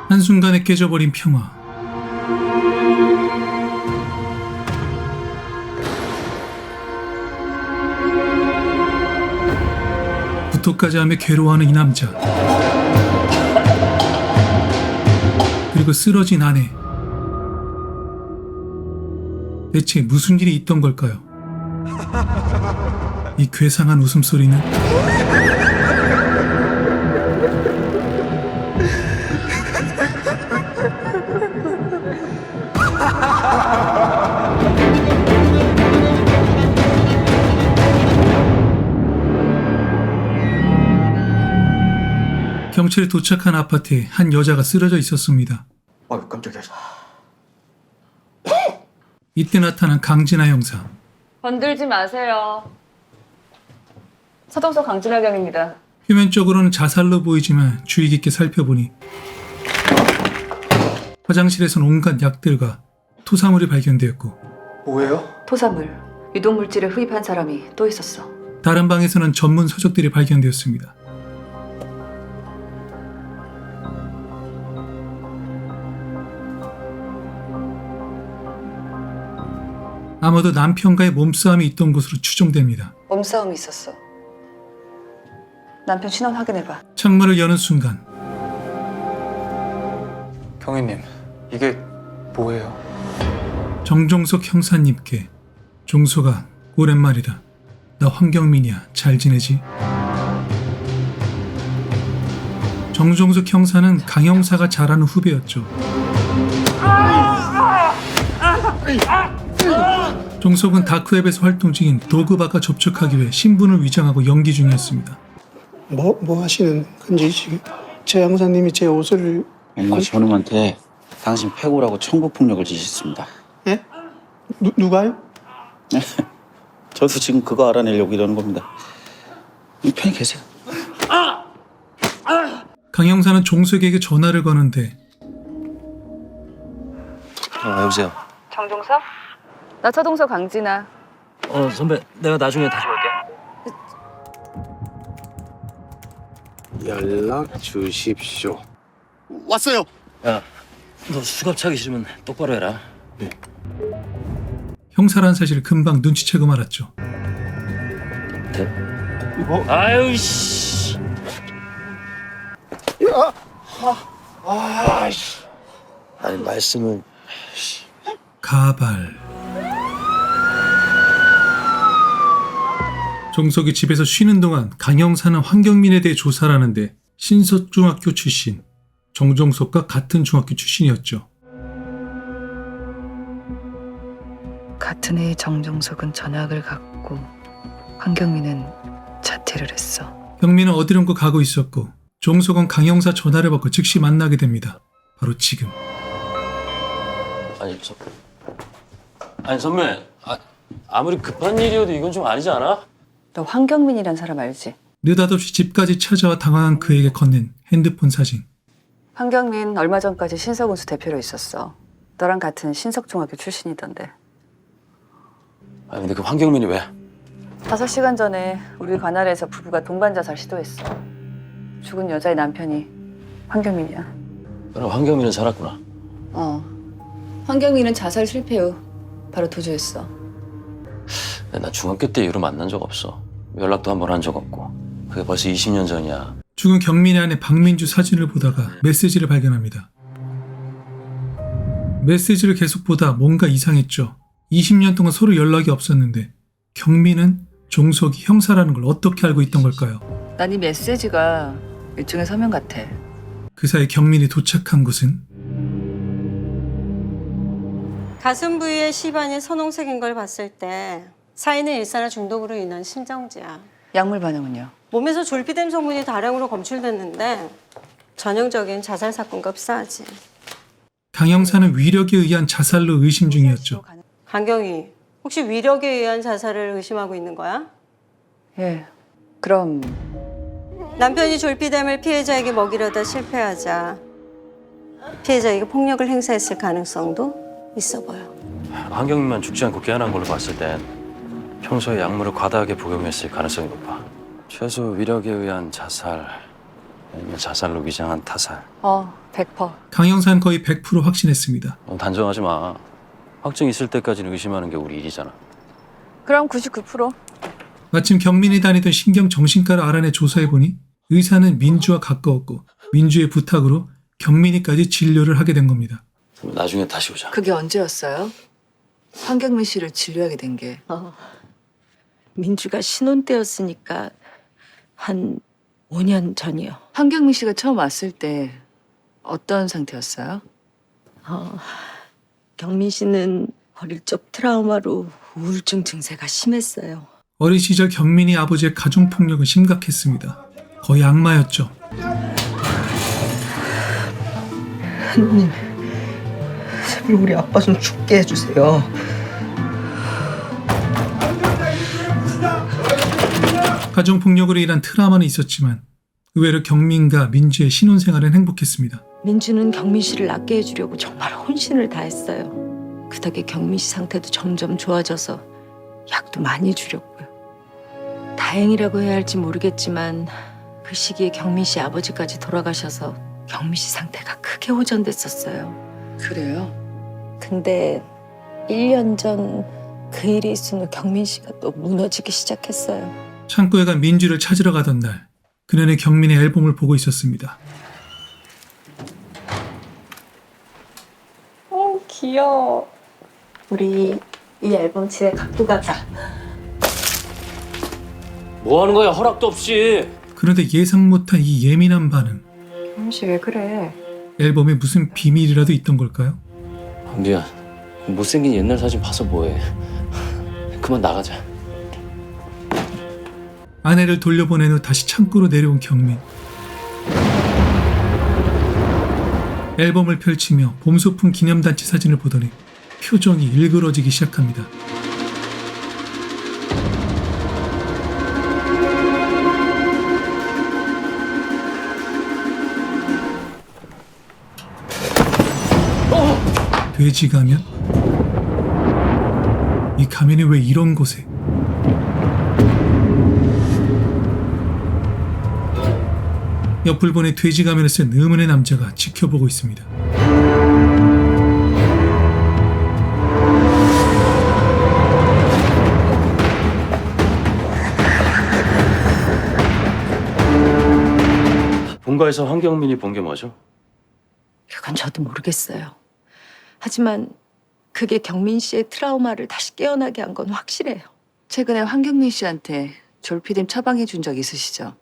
한순간에 깨져버린 평화. 구토까지 하며 괴로워하는 이 남자. 그리고 쓰러진 아내. 대체 무슨 일이 있던 걸까요? 이 괴상한 웃음소리는? 경찰이 도착한 아파트에 한 여자가 쓰러져 있었습니다. 깜짝이야. 이때 나타난 강진아 형사. 건들지 마세요. 서동서 강진아 경입니다. 표면적으로는 자살로 보이지만 주의 깊게 살펴보니 화장실에선 온갖 약들과 토사물이 발견되었고 뭐예요? 토사물, 유독물질을 흡입한 사람이 또 있었어. 다른 방에서는 전문 서적들이 발견되었습니다. 아마도 남편과의 몸싸움이 있던 것으로 추정됩니다. 몸싸움이 있었어. 남편 신원 확인해봐. 창문을 여는 순간 경위님, 이게 뭐예요? 정종석 형사님께 종소가 오랜만이다. 나 황경민이야. 잘 지내지? 정종석 형사는 강 형사가 잘 아는 후배였죠. 종석은 다크웹에서 활동 중인 도그바가 접촉하기 위해 신분을 위장하고 연기 중이었습니다. 뭐 하시는 건지 지금 제 형사님이 제 옷을 엄마 저놈한테 당신 패고라고 청부폭력을 지셨습니다. 예? 누가요? 저도 지금 그거 알아내려고 이러는 겁니다. 편히 계세요. 강 형사는 종석에게 전화를 거는데 여보세요. 정종석? 나 서동서 강진아. 선배, 내가 나중에 다시 올게. 연락 주십시오. 왔어요. 야, 너 수갑 차기 싫으면 똑바로 해라. 형사란 사실을 금방 눈치채고 말았죠. 아유 씨. 아니 말씀을. 가발. 종석이 집에서 쉬는 동안 강 형사는 황경민에 대해 조사를 하는데 신석중학교 출신, 정종석과 같은 중학교 출신이었죠. 같은 해에 정종석은 전학을 갔고 황경민은 자퇴를 했어. 경민은 어디론가 가고 있었고 종석은 강 형사 전화를 받고 즉시 만나게 됩니다. 바로 지금. 아니 선배, 아무리 급한 일이어도 이건 좀 아니지 않아? 너 황경민이란 사람 알지? 느닷없이 집까지 찾아와 당황한 그에게 건넨 핸드폰 사진. 황경민 얼마 전까지 신석운수 대표로 있었어. 너랑 같은 신석중학교 출신이던데. 아니 근데 그 황경민이 왜? 5시간 전에 우리 관할에서 부부가 동반 자살 시도했어. 죽은 여자의 남편이 황경민이야. 그럼 황경민은 살았구나. 황경민은 자살 실패 후 바로 도주했어. 근데 나 중학교 때 이후로 만난 적 없어. 연락도 한 번 한 적 없고. 그게 벌써 20년 전이야. 죽은 경민의 아내 박민주 사진을 보다가 메시지를 발견합니다. 메시지를 계속 보다 뭔가 이상했죠. 20년 동안 서로 연락이 없었는데 경민은 종석이 형사라는 걸 어떻게 알고 있던 걸까요? 난 이 메시지가 일종의 서명 같아. 그 사이 경민이 도착한 곳은 가슴 부위에 시반이 선홍색인 걸 봤을 때 사인은 일산화 중독으로 인한 심정지야. 약물 반응은요? 몸에서 졸피뎀 성분이 다량으로 검출됐는데 전형적인 자살 사건과 흡사하지. 강 형사는 위력에 의한 자살로 의심 중이었죠. 강경희, 혹시 위력에 의한 자살을 의심하고 있는 거야? 예. 그럼 남편이 졸피뎀을 피해자에게 먹이려다 실패하자 피해자에게 폭력을 행사했을 가능성도 있어 보여. 황경민만 죽지 않고 깨어난 걸로 봤을 땐 평소에 약물을 과다하게 복용했을 가능성이 높아. 최소 위력에 의한 자살, 아니면 자살로 위장한 타살. 100%. 강영사는 거의 100% 확신했습니다. 넌 단정하지 마. 확증 있을 때까지는 의심하는 게 우리 일이잖아. 그럼 99%. 마침 경민이 다니던 신경정신과를 알아내 조사해보니 의사는 민주와 가까웠고 민주의 부탁으로 경민이까지 진료를 하게 된 겁니다. 나중에 다시 오자. 그게 언제였어요? 황경민 씨를 진료하게 된 게. 민주가 신혼 때였으니까 한 5년 전이요. 황경민 씨가 처음 왔을 때 어떤 상태였어요? 경민 씨는 어릴 적 트라우마로 우울증 증세가 심했어요. 어린 시절 경민이 아버지의 가중폭력은 심각했습니다. 거의 악마였죠. 하느님, 제발 우리 아빠 좀 죽게 해주세요. 가정폭력으로 인한 트라우마는 있었지만 의외로 경민과 민주의 신혼생활은 행복했습니다. 민주는 경민 씨를 낫게 해주려고 정말 혼신을 다했어요. 그 덕에 경민 씨 상태도 점점 좋아져서 약도 많이 주렸고요. 다행이라고 해야 할지 모르겠지만 그 시기에 경민 씨 아버지까지 돌아가셔서 경민 씨 상태가 크게 호전됐었어요. 그래요? 근데 1년 전 그 일이 있은 후 경민 씨가 또 무너지기 시작했어요. 창고에 간 민주를 찾으러 가던 날 그녀는 경민의 앨범을 보고 있었습니다. 귀여워. 우리 이 앨범 집에 갖고 가자. 뭐 하는 거야? 허락도 없이. 그런데 예상 못한 이 예민한 반응. 경민 씨 왜 그래? 앨범에 무슨 비밀이라도 있던 걸까요? 미안. 못생긴 옛날 사진 봐서 뭐해. 그만 나가자. 아내를 돌려보낸 후 다시 창고로 내려온 경민. 앨범을 펼치며 봄소풍 기념단체 사진을 보더니 표정이 일그러지기 시작합니다. 돼지 가면? 이 가면이 왜 이런 곳에? 옆을 보니 돼지 가면을 쓴 의문의 남자가 지켜보고 있습니다. 본가에서 황경민이 본 게 뭐죠? 그건 저도 모르겠어요. 하지만 그게 경민 씨의 트라우마를 다시 깨어나게 한 건 확실해요. 최근에 황경민 씨한테 졸피뎀 처방해 준 적 있으시죠?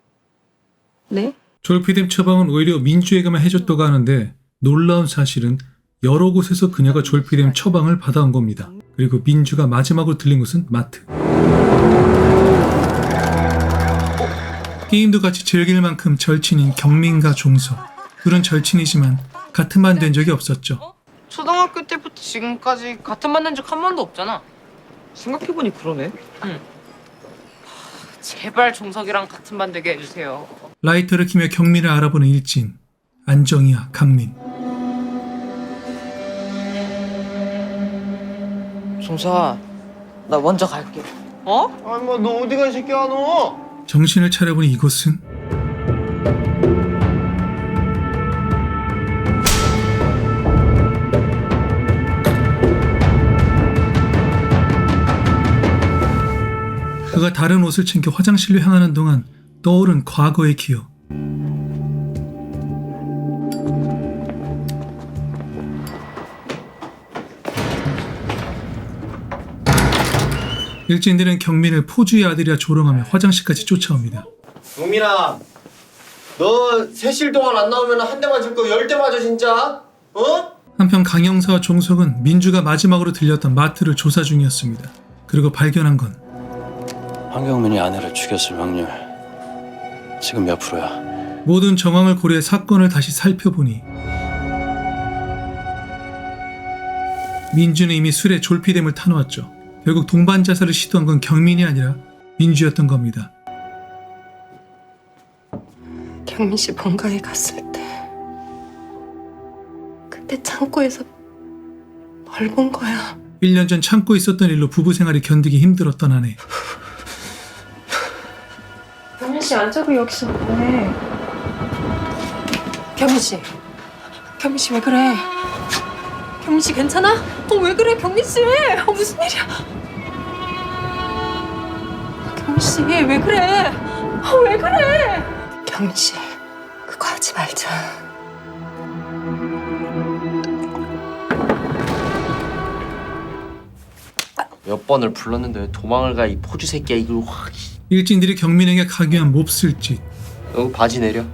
네? 졸피뎀 처방은 오히려 민주에게만 해줬다고 하는데 놀라운 사실은 여러 곳에서 그녀가 졸피뎀 처방을 받아온 겁니다. 그리고 민주가 마지막으로 들린 곳은 마트. 게임도 같이 즐길 만큼 절친인 경민과 종석. 그런 절친이지만 같은 반 된 적이 없었죠. 초등학교 때부터 지금까지 같은 반 된 적 한 번도 없잖아. 생각해보니 그러네. 응. 제발 종석이랑 같은 반 되게 해주세요. 라이터를 키며 경민을 알아보는 일진. 안정이와 강민. 종사, 나 먼저 갈게. 어? 아니 뭐너 어디 가 이 새끼야 너? 정신을 차려보니 이곳은 그가 다른 옷을 챙겨 화장실로 향하는 동안 떠오른 과거의 기억. 일진들은 경민을 포주의 아들이라 조롱하며 화장실까지 쫓아옵니다. 경민아, 너 3실 동안 안 나오면 한 대 맞을 거 10대 맞아 진짜? 어? 한편 강영사와 종석은 민주가 마지막으로 들렸던 마트를 조사 중이었습니다. 그리고 발견한 건 황경민이 아내를 죽였을 확률 지금 몇 프로야? 모든 정황을 고려해 사건을 다시 살펴보니 민주는 이미 술에 졸피뎀을 타놓았죠. 결국 동반 자살을 시도한 건 경민이 아니라 민주였던 겁니다. 경민 씨 본가에 갔을 때 그때 창고에서 뭘 본 거야? 1년 전 창고에 있었던 일로 부부 생활이 견디기 힘들었던 아내. 경민 씨 안 자고 여기서 뭐해? 경민 씨, 경민 씨 왜 그래? 경민 씨 괜찮아? 왜 그래 경민 씨? 무슨 일이야? 경민 씨 왜 그래? 왜 그래? 경민 씨, 그거 하지 말자. 몇 번을 불렀는데 왜 도망을 가 이 포주 새끼야 이걸 확. 일진들이 경민에게 강요한 몹쓸 짓. 너 바지 내려.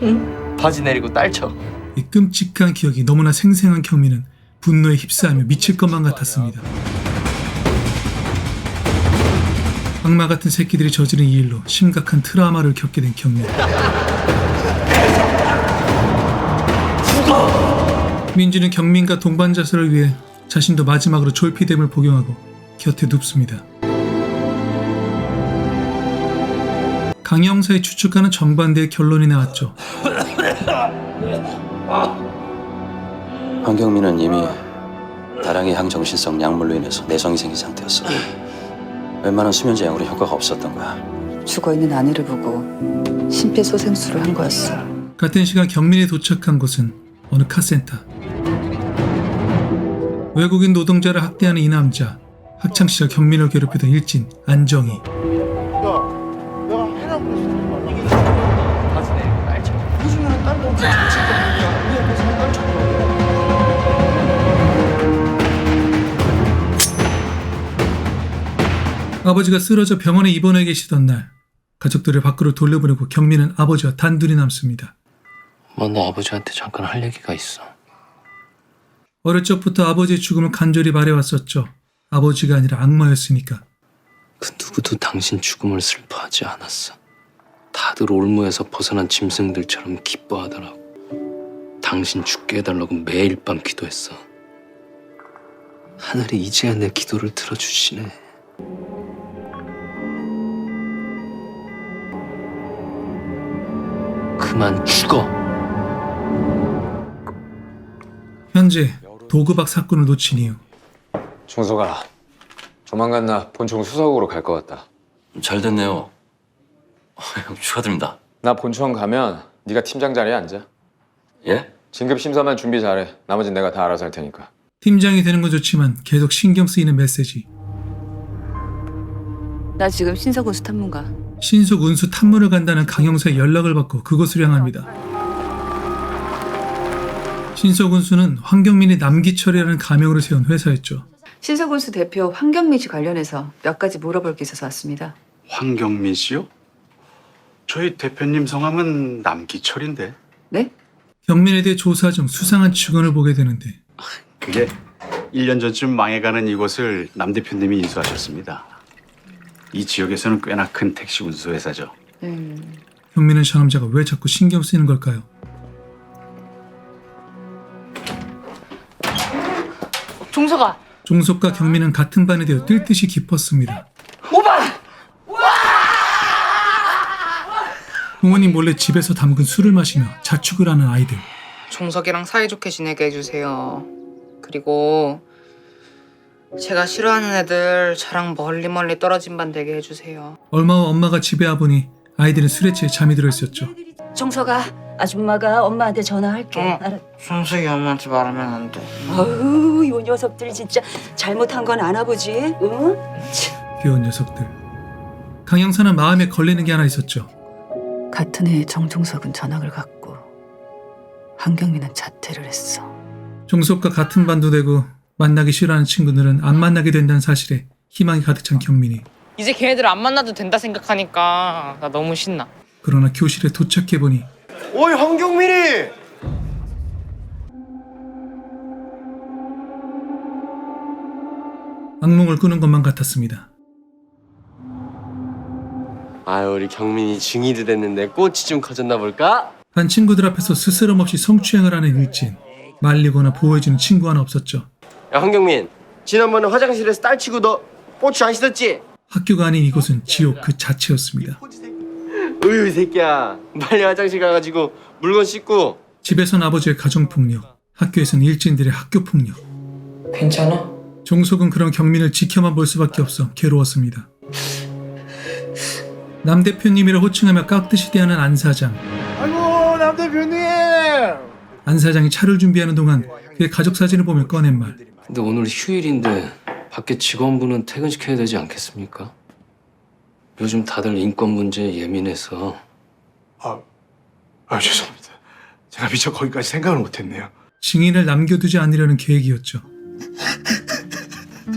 응? 바지 내리고 딸쳐. 이 끔찍한 기억이 너무나 생생한 경민은 분노에 휩싸이며 미칠 것만 같았습니다. 악마 같은 새끼들이 저지른 이 일로 심각한 트라우마를 겪게 된 경민. 민주는 경민과 동반자설을 위해 자신도 마지막으로 졸피뎀을 복용하고 곁에 눕습니다. 강 형사의 추측과는 정반대의 결론이 나왔죠. 황경민은 이미 다량의 항정신성 약물로 인해서 내성이 생긴 상태였어. 웬만한 수면제 약으로 효과가 없었던 거야. 죽어있는 아내를 보고 심폐소생술을 한 거였어. 같은 시간 경민이 도착한 곳은 어느 카센터. 외국인 노동자를 학대하는 이 남자, 학창시절 경민을 괴롭히던 일진 안정희. 바지 내리고 딸쳐. 요즘에는 딸도 없어. 정치 때문이야. 우리 앞에서 딸쳐. 아버지가 쓰러져 병원에 입원해 계시던 날, 가족들을 밖으로 돌려보내고 경민은 아버지와 단둘이 남습니다. 엄마, 너 아버지한테 잠깐 할 얘기가 있어. 어릴 적부터 아버지의 죽음을 간절히 바래왔었죠. 아버지가 아니라 악마였으니까. 그 누구도 당신 죽음을 슬퍼하지 않았어. 다들 올무에서 벗어난 짐승들처럼 기뻐하더라고. 당신 죽게 해달라고 매일 밤 기도했어. 하늘이 이제야 내 기도를 들어주시네. 그만 죽어. 현재 도그박 사건을 놓친 이유. 종석아, 조만간 나 본청 수석으로 갈 것 같다. 잘 됐네요. 축하드립니다. 나 본청 가면 네가 팀장 자리에 앉아. 예? 진급 심사만 준비 잘해. 나머진 내가 다 알아서 할 테니까. 팀장이 되는 건 좋지만 계속 신경 쓰이는 메시지. 나 지금 신서군수 탐문가. 신속 운수 탐문을 간다는 강 형사의 연락을 받고 그곳으로 향합니다. 신속 운수는 황경민이 남기철이라는 가명으로 세운 회사였죠. 신서군수 대표 황경민 씨 관련해서 몇 가지 물어볼 게 있어서 왔습니다. 황경민 씨요? 저희 대표님 성함은 남기철인데. 네? 경민에 대해 조사 중 수상한 직원을 보게 되는데 그게 1년 전쯤 망해가는 이곳을 남 대표님이 인수하셨습니다. 이 지역에서는 꽤나 큰 택시 운수 회사죠. 경민은 저 남자가 왜 자꾸 신경 쓰이는 걸까요? 종석아. 종석과 경민은 같은 반이 되어 뛸 듯이 깊었습니다. 오빠. 부모님 몰래 집에서 담근 술을 마시며 자축을 하는 아이들. 종석이랑 사이좋게 지내게 해주세요. 그리고 제가 싫어하는 애들 저랑 멀리 떨어진 반 되게 해주세요. 얼마 후 엄마가 집에 와보니 아이들은 술에 취해 잠이 들어 있었죠. 종석아, 아줌마가 엄마한테 전화할게. 종석이 엄마한테 말하면 안 돼. 아우, 이 녀석들 진짜 잘못한 건 안 아버지. 응? 귀여운 녀석들. 강 형사는 마음에 걸리는 게 하나 있었죠. 같은 해에 정종석은 전학을 갔고 황경민은 자퇴를 했어. 종석과 같은 반도 되고 만나기 싫어하는 친구들은 안 만나게 된다는 사실에 희망이 가득 찬 경민이. 이제 걔네들 안 만나도 된다 생각하니까 나 너무 신나. 그러나 교실에 도착해보니 어이 황경민이. 악몽을 꾸는 것만 같았습니다. 아유 우리 경민이 중2도 됐는데 꽃이 좀 커졌나 볼까? 반 친구들 앞에서 스스럼 없이 성추행을 하는 일진. 말리거나 보호해주는 친구 하나 없었죠. 야 황경민, 지난번에 화장실에서 딸치고 너 뽀치 안 씻었지? 학교가 아닌 이곳은 지옥 그 자체였습니다. 으이 새끼야, 빨리 화장실 가가지고 물건 씻고. 집에선 아버지의 가정폭력, 학교에선 일진들의 학교폭력. 괜찮아? 종석은 그런 경민을 지켜만 볼 수밖에 없어 괴로웠습니다. 남 대표님이라 호칭하며 깍듯이 대하는 안 사장. 아이고 남 대표님. 안 사장이 차를 준비하는 동안 그의 가족 사진을 보며 꺼낸 말. 근데 오늘 휴일인데 밖에 직원분은 퇴근시켜야 되지 않겠습니까? 요즘 다들 인권 문제에 예민해서. 죄송합니다. 제가 미처 거기까지 생각을 못했네요. 증인을 남겨두지 않으려는 계획이었죠.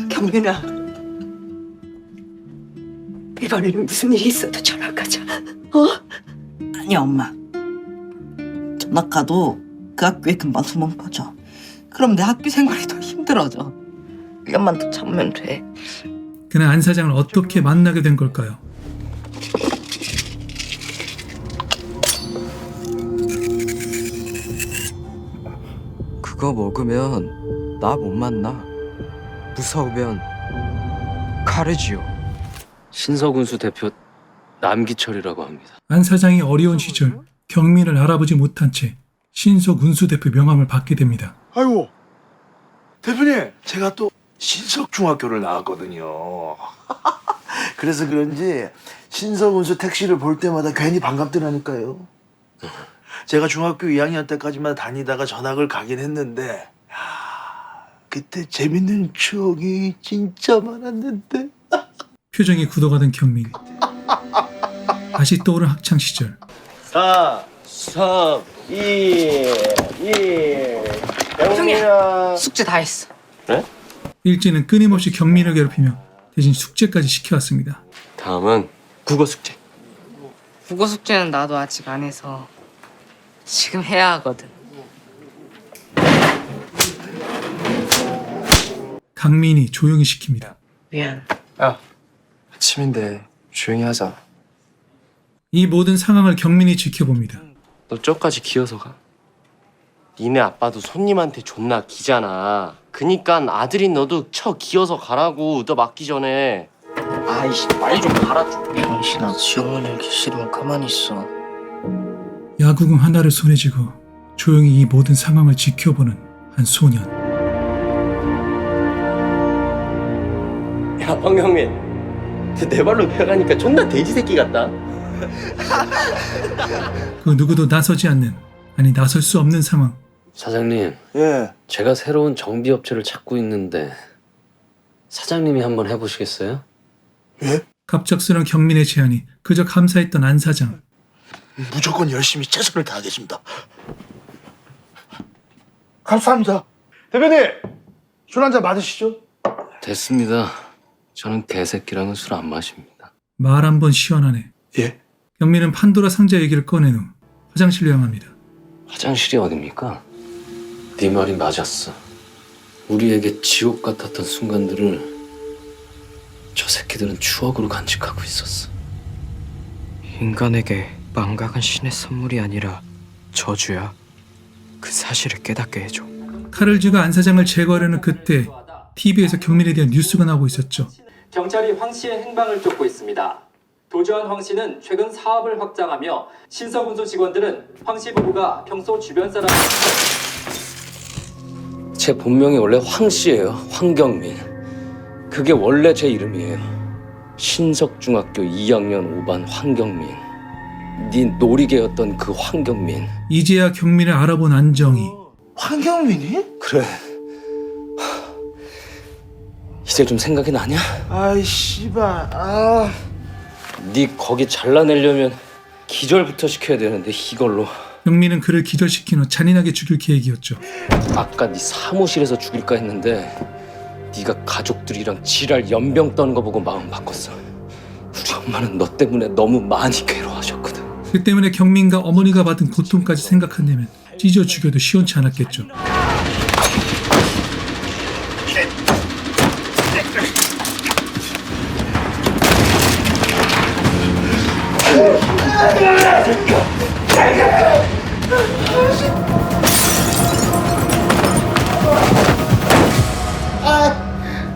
경민아, 이번에는 무슨 일이 있어도 전화 가자. 아니 엄마. 전학 가도 그 학교에 금방 소문 퍼져. 그럼 내 학교 생활이 더 힘들어져. 1년만 더 참으면 돼. 그는 안 사장을 어떻게 만나게 된 걸까요? 그거 먹으면 나 못 만나. 무서우면 가르지요. 신서군수 대표 남기철이라고 합니다. 안 사장이 어려운 시절 경민을 알아보지 못한 채 신서 군수 대표 명함을 받게 됩니다. 아이고, 대표님, 제가 또 신석중학교를 나왔거든요. 그래서 그런지 신석운수 택시를 볼 때마다 괜히 반갑더라니까요. 제가 중학교 2학년 때까지만 다니다가 전학을 가긴 했는데, 야, 그때 재밌는 추억이 진짜 많았는데. 표정이 굳어가던 경민. 다시 떠오른 학창 시절. 4, 3, 2, 1. 형이야. 숙제 다 했어. 네? 일진은 끊임없이 경민을 괴롭히며 대신 숙제까지 시켜왔습니다. 다음은 국어 숙제. 국어 숙제는 나도 아직 안 해서 지금 해야 하거든. 강민이 조용히 시킵니다. 미안. 야, 아침인데 조용히 하자. 이 모든 상황을 경민이 지켜봅니다. 너 저까지 기어서 가. 니네 아빠도 손님한테 존나 기잖아. 그니까 아들인 너도 쳐 기어서 가라고. 너 맞기 전에. 아이씨, 말 좀 갈아 줘. 병신아, 지영만 읽기 싫으면 가만히 있어. 야구공 하나를 손에 쥐고 조용히 이 모든 상황을 지켜보는 한 소년. 야, 황경민. 내 발로 배가니까 존나 돼지 새끼 같다. 그 누구도 나서지 않는, 아니 나설 수 없는 상황. 사장님, 예. 제가 새로운 정비업체를 찾고 있는데 사장님이 한번 해보시겠어요? 예? 갑작스런 경민의 제안이 그저 감사했던 안 사장. 무조건 열심히 최선을 다하겠습니다. 감사합니다. 대표님, 술 한잔 맞으시죠? 됐습니다. 저는 개새끼랑은 술 안 마십니다. 말 한 번 시원하네. 예. 경민은 판도라 상자 얘기를 꺼낸 후 화장실로 향합니다. 화장실이 어딥니까? 네 말이 맞았어. 우리에게 지옥 같았던 순간들을 저 새끼들은 추억으로 간직하고 있었어. 인간에게 망각은 신의 선물이 아니라 저주야. 그 사실을 깨닫게 해줘. 칼을 쥐고 안 사장을 제거하려는 그때 TV에서 경민에 대한 뉴스가 나오고 있었죠. 경찰이 황 씨의 행방을 쫓고 있습니다. 도주한 황 씨는 최근 사업을 확장하며 신서군수 직원들은 황 씨 부부가 평소 주변 사람 제 본명이 원래 황 씨예요. 황경민. 그게 원래 제 이름이에요. 신석중학교 2학년 5반 황경민. 네 놀이개였던 그 황경민. 이제야 경민을 알아본 안정이. 황경민이? 그래. 이제 좀 생각이 나냐? 아이 씨발. 아. 네 거기 잘라내려면 기절부터 시켜야 되는데 이걸로. 경민은 그를 기절시킨 후 잔인하게 죽일 계획이었죠. 아까 네 사무실에서 죽일까 했는데 네가 가족들이랑 지랄 연병 떠는 거 보고 마음 바꿨어. 우리 엄마는 너 때문에 너무 많이 괴로워하셨거든. 그 때문에 경민과 어머니가 받은 고통까지 생각한다면 찢어 죽여도 시원치 않았겠죠.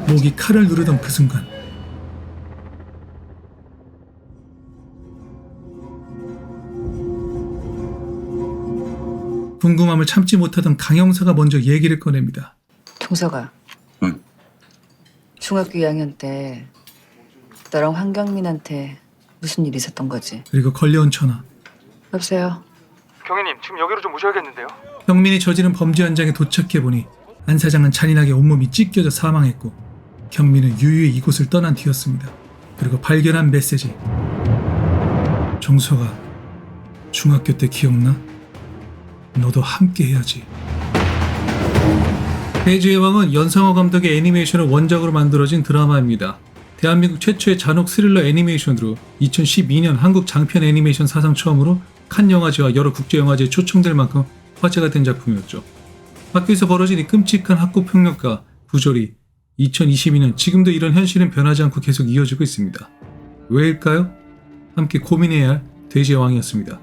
목이 칼을 누르던 그 순간 궁금함을 참지 못하던 강 형사가 먼저 얘기를 꺼냅니다. 동서가. 응. 중학교 2학년 때 너랑 황경민한테 무슨 일 있었던 거지? 그리고 걸려온 전화. 여보세요? 경위님 지금 여기로 좀 오셔야겠는데요. 경민이 저지른 범죄 현장에 도착해보니 안 사장은 잔인하게 온몸이 찢겨져 사망했고 경민은 유유히 이곳을 떠난 뒤였습니다. 그리고 발견한 메시지. 정서가 중학교 때 기억나? 너도 함께 해야지. 대지의 왕은 연상호 감독의 애니메이션을 원작으로 만들어진 드라마입니다. 대한민국 최초의 잔혹 스릴러 애니메이션으로 2012년 한국 장편 애니메이션 사상 처음으로 칸 영화제와 여러 국제영화제에 초청될 만큼 화제가 된 작품이었죠. 학교에서 벌어진 이 끔찍한 학교 폭력과 부조리, 2022년 지금도 이런 현실은 변하지 않고 계속 이어지고 있습니다. 왜일까요? 함께 고민해야 할 돼지의 왕이었습니다.